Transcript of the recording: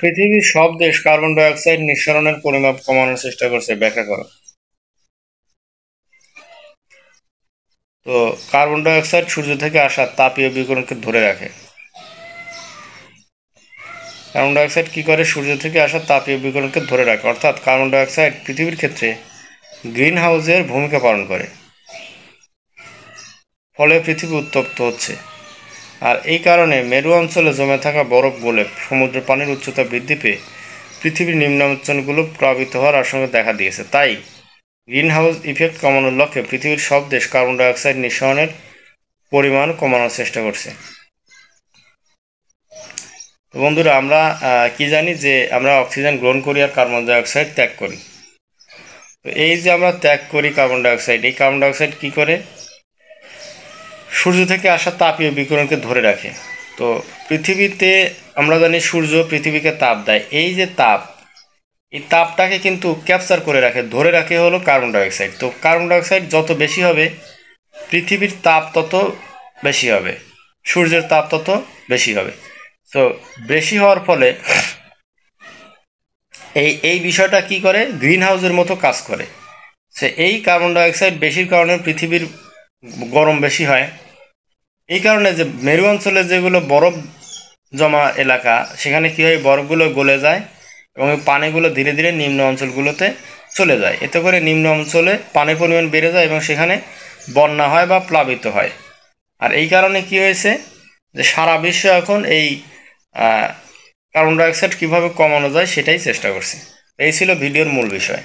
পৃথিবীর সব দেশ কার্বন ডাই অক্সাইড নিঃসরণের পরিমাপ কমানোর চেষ্টা করছে, ব্যাখ্যা করো। তো কার্বন ডাই অক্সাইড সূর্য থেকে আসা তাপীয় বিকিরণকে ধরে রাখে। কার্বন ডাই অক্সাইড কি করে? সূর্য থেকে আসা তাপীয় বিকিরণকে ধরে রাখে, অর্থাৎ কার্বন ডাই অক্সাইড পৃথিবীর ক্ষেত্রে গ্রিন হাউসের ভূমিকা পালন করে, ফলে পৃথিবী উত্তপ্ত হচ্ছে। আর এই কারণে মেরু অঞ্চলে জমে থাকা বরফ গলে সমুদ্রের পানির উচ্চতা বৃদ্ধি পেয়ে পৃথিবীর নিম্নাঞ্চলগুলো প্লাবিত হওয়ার আশঙ্কা দেখা দিয়েছে। তাই গ্রিন হাউস ইফেক্ট কমানোর লক্ষ্যে পৃথিবীর সব দেশ কার্বন ডাই অক্সাইড নিঃসরণের পরিমাণ কমানোর চেষ্টা করছে। তো বন্ধুরা, আমরা কি জানি যে আমরা অক্সিজেন গ্রহণ করি আর কার্বন ডাই অক্সাইড ত্যাগ করি। তো এই যে আমরা ত্যাগ করি কার্বন ডাই অক্সাইড, এই কার্বন ডাই অক্সাইড কী করে? সূর্য থেকে আসা তাপীয় বিকিরণকে ধরে রাখে। তো পৃথিবীতে আমরা জানি সূর্য পৃথিবীকে তাপ দেয়। এই যে তাপ, এই তাপটাকে কিন্তু ক্যাপচার করে রাখে, ধরে রাখে হলো কার্বন ডাই অক্সাইড। তো কার্বন ডাই অক্সাইড যত বেশি হবে, পৃথিবীর তাপ তত বেশি হবে, সূর্যের তাপ তত বেশি হবে। তো বেশি হওয়ার ফলে এই বিষয়টা কি করে? গ্রিন হাউসের মতো কাজ করে। সে এই কার্বন ডাই অক্সাইড বেশির কারণে পৃথিবীর গরম বেশি হয়। এই কারণে যে মেরু অঞ্চলে যেগুলো বরফ জমা এলাকা, সেখানে কী হয়? বরফগুলো গলে যায় এবং এই পানিগুলো ধীরে ধীরে নিম্ন অঞ্চলগুলোতে চলে যায়। এতে করে নিম্ন অঞ্চলে পানির পরিমাণ বেড়ে যায় এবং সেখানে বন্যা হয় বা প্লাবিত হয়। আর এই কারণে কি হয়েছে যে সারা বিশ্ব এখন এই কার্বন ডাই অক্সাইড কীভাবে কমানো যায় সেটাই চেষ্টা করছে। এই ছিল ভিডিওর মূল বিষয়।